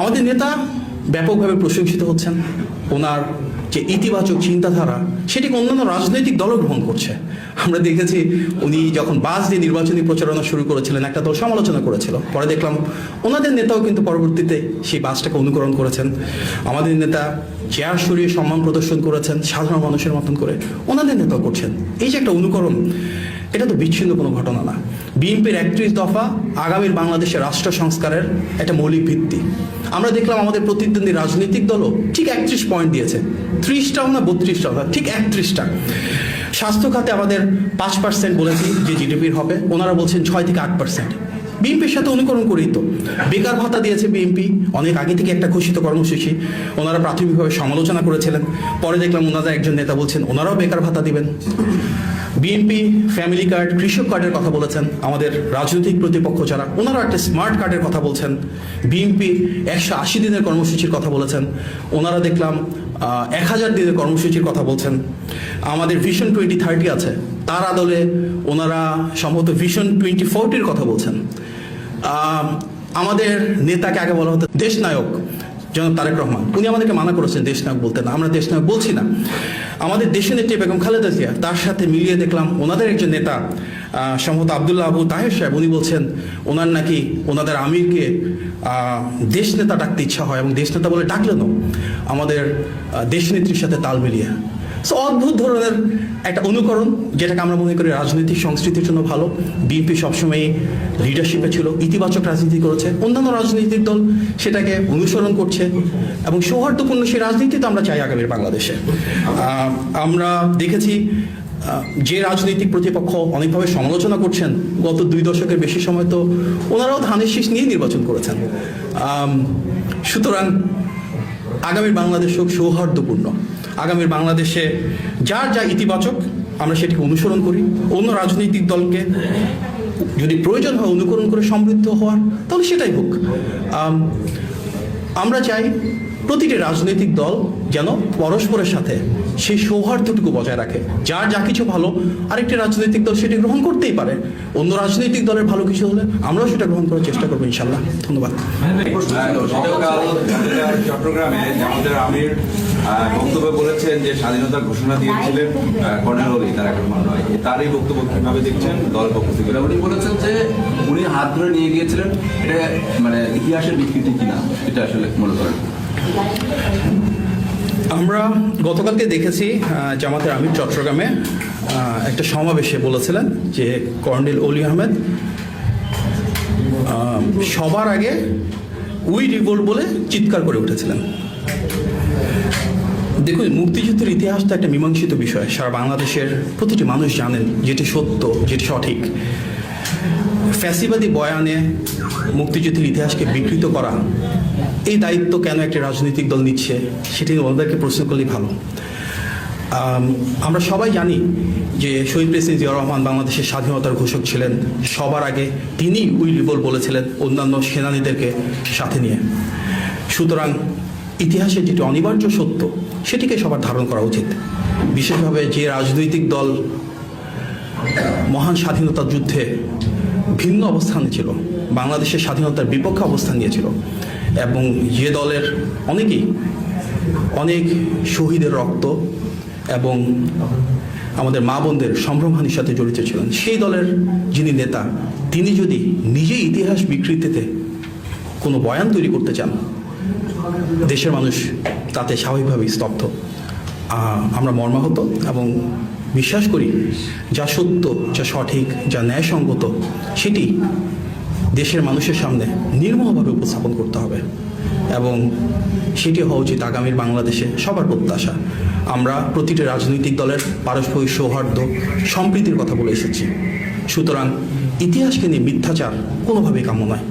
আমাদের নেতা ব্যাপকভাবে প্রশংসিত হচ্ছেন। ওনার যে ইতিবাচক চিন্তাধারা সেটিকে অন্যান্য রাজনৈতিক দলও গ্রহণ করছে। আমরা দেখেছি উনি যখন বাস দিয়ে নির্বাচনী প্রচারণা শুরু করেছিলেন, একটা দল সমালোচনা করেছিল। পরে দেখলাম ওনাদের নেতাও কিন্তু পরবর্তীতে সেই বাসটাকে অনুকরণ করেছেন। আমাদের নেতা চেয়ার সরিয়ে সম্মান প্রদর্শন করেছেন সাধারণ মানুষের মতন করে, ওনাদের নেতাও করছেন। এই যে একটা অনুকরণ, এটা তো বিচ্ছিন্ন কোনো ঘটনা না। বিএনপির 31 দফা আগামীর বাংলাদেশের রাষ্ট্র সংস্কারের একটা মৌলিক ভিত্তি। আমরা দেখলাম আমাদের প্রতিদ্বন্দ্বী রাজনৈতিক দলও ঠিক 31 পয়েন্ট দিয়েছে, 30টাও না 32টাও না, ঠিক 31টা। স্বাস্থ্য খাতে আমাদের 5% বলেছি যে জিডিপির হবে, ওনারা বলছেন 6 থেকে 8%। বিএনপির সাথে অনুকরণ করেই তো বেকার ভাতা দিয়েছে বিএনপি, অনেক আগে থেকে একটা ঘোষিত কর্মসূচি। ওনারা প্রাথমিকভাবে সমালোচনা করেছিলেন, পরে দেখলাম ওনাদের একজন নেতা বলছেন ওনারাও বেকার ভাতা দিবেন। বিএনপি ফ্যামিলি কার্ড, কৃষক কার্ডের কথা বলেছেন। আমাদের রাজনৈতিক প্রতিপক্ষ যারা, ওনারাও একটা স্মার্ট কার্ডের কথা বলছেন। বিএনপি 180 দিনের কর্মসূচির কথা বলেছেন। ওনারা দেখলাম 1000 দিনের কর্মসূচির কথা বলছেন। আমাদের ভিশন 2030 আছে, তার আদলে ওনারা সম্ভবত ভিশন 2040-র কথা বলছেন। আমাদের নেতাকে আগে বলা হতো দেশনায়ক, জনাব তারেক রহমান, উনি আমাদেরকে মানা করেছেন দেশনায়ক বলতে। না, আমরা দেশনায়ক বলছি না। আমাদের দেশের নেত্রী বেগম খালেদা জিয়া, তার সাথে মিলিয়ে দেখলাম ওনাদের একজন নেতা সম্ভবত আবদুল্লাহ আবু তাহের সাহেব, উনি বলছেন ওনার নাকি ওনাদের আমিরকে দেশ নেতা ডাকতে ইচ্ছা হয়, এবং দেশ নেতা বলে ডাকলেনও আমাদের দেশনেত্রীর সাথে তাল মিলিয়ে। সো অদ্ভুত ধরনের একটা অনুকরণ, যেটাকে আমরা মনে করি রাজনৈতিক সংস্কৃতির জন্য ভালো। বিএনপি সবসময় লিডারশিপে ছিল, ইতিবাচক রাজনীতি করেছে, অন্যান্য রাজনৈতিক দল সেটাকে অনুসরণ করছে, এবং সৌহার্দ্যপূর্ণ সেই রাজনীতি তো আমরা চাই আগামীর বাংলাদেশে। আমরা দেখেছি যে রাজনৈতিক প্রতিপক্ষ অনেকভাবে সমালোচনা করছেন, গত 2 দশকের বেশি সময় তো ওনারাও ধানের শীষ নিয়ে নির্বাচন করেছেন। সুতরাং আগামীর বাংলাদেশ হোক সৌহার্দ্যপূর্ণ। আগামীর বাংলাদেশে যার যা ইতিবাচক আমরা সেটিকে অনুসরণ করি, অন্য রাজনৈতিক দলকে যদি প্রয়োজন হয় অনুকরণ করে সমৃদ্ধ হওয়ার, তাহলে সেটাই হোক। আমরা চাই প্রতিটি রাজনৈতিক দল যেন পরস্পরের সাথে সেই সৌহার্দ্যটুকু বজায় রাখে। যার যা কিছু ভালো আরেকটি রাজনৈতিক দল সেটি গ্রহণ করতেই পারে, অন্য রাজনৈতিক দলের ভালো কিছু হলে আমরাও সেটা গ্রহণ করার চেষ্টা করবো ইনশাল্লাহ। ধন্যবাদ। চট্টগ্রামে আমাদের আমির বক্তব্য বলেছেন যে স্বাধীনতার ঘোষণা দিয়েছিলেন কর্নেল ওলি, তার এখন মনে হয়, তার এই বক্তব্য কিভাবে দেখছেন দল পক্ষ থেকে? উনি বলেছেন যে উনি হাত ধরে নিয়ে গিয়েছিলেন, এটা মানে ইতিহাসের বিকৃতি কিনা, এটা আসলে মনে করেন? আমরা গতকালকে দেখেছি জামাতের আমির চট্টগ্রামে একটা সমাবেশে বলেছিলেন যে কর্নেল ওলি আহমেদ সবার আগে উই রিভোল্ট বলে চিৎকার করে উঠেছিলেন। দেখুন, মুক্তিযুদ্ধের ইতিহাসটা একটা মীমাংসিত বিষয়, সারা বাংলাদেশের প্রতিটি মানুষ জানেন যেটি সত্য, যেটি সঠিক। ফ্যাসিবাদী বয়ানে মুক্তিযুদ্ধের ইতিহাসকে বিকৃত করা, এই দায়িত্ব কেন একটি রাজনৈতিক দল নিচ্ছে সেটি ওনাদেরকে প্রশ্ন করলেই ভালো। আমরা সবাই জানি যে শহীদ প্রেসিডেন্ট জিয়াউর রহমান বাংলাদেশের স্বাধীনতার ঘোষক ছিলেন। সবার আগে তিনি উই রিভোল্ট বলেছিলেন অন্যান্য সেনানীদেরকে সাথে নিয়ে। সুতরাং ইতিহাসের যেটি অনিবার্য সত্য সেটিকে সবার ধারণ করা উচিত। বিশেষভাবে যে রাজনৈতিক দল মহান স্বাধীনতা যুদ্ধে ভিন্ন অবস্থানে ছিল, বাংলাদেশের স্বাধীনতার বিপক্ষে অবস্থান নিয়েছিল, এবং যে দলের অনেক শহীদের রক্ত এবং আমাদের মা বোনদের সম্ভ্রমহানির সাথে জড়িত ছিলেন, সেই দলের যিনি নেতা, তিনি যদি নিজেই ইতিহাস বিকৃতিতে কোনো বয়ান তৈরি করতে চান, দেশের মানুষ তাতে স্বাভাবিকভাবেই স্তব্ধ। আমরা মর্মাহত এবং বিশ্বাস করি যা সত্য, যা সঠিক, যা ন্যায়সঙ্গত সেটি দেশের মানুষের সামনে নির্মমভাবে উপস্থাপন করতে হবে, এবং সেটি হওয়া উচিত আগামীর বাংলাদেশে সবার প্রত্যাশা। আমরা প্রতিটি রাজনৈতিক দলের পারস্পরিক সৌহার্দ্য, সম্প্রীতির কথা বলে এসেছি। সুতরাং ইতিহাসকে নিয়ে মিথ্যাচার কোনোভাবেই কাম্য নয়।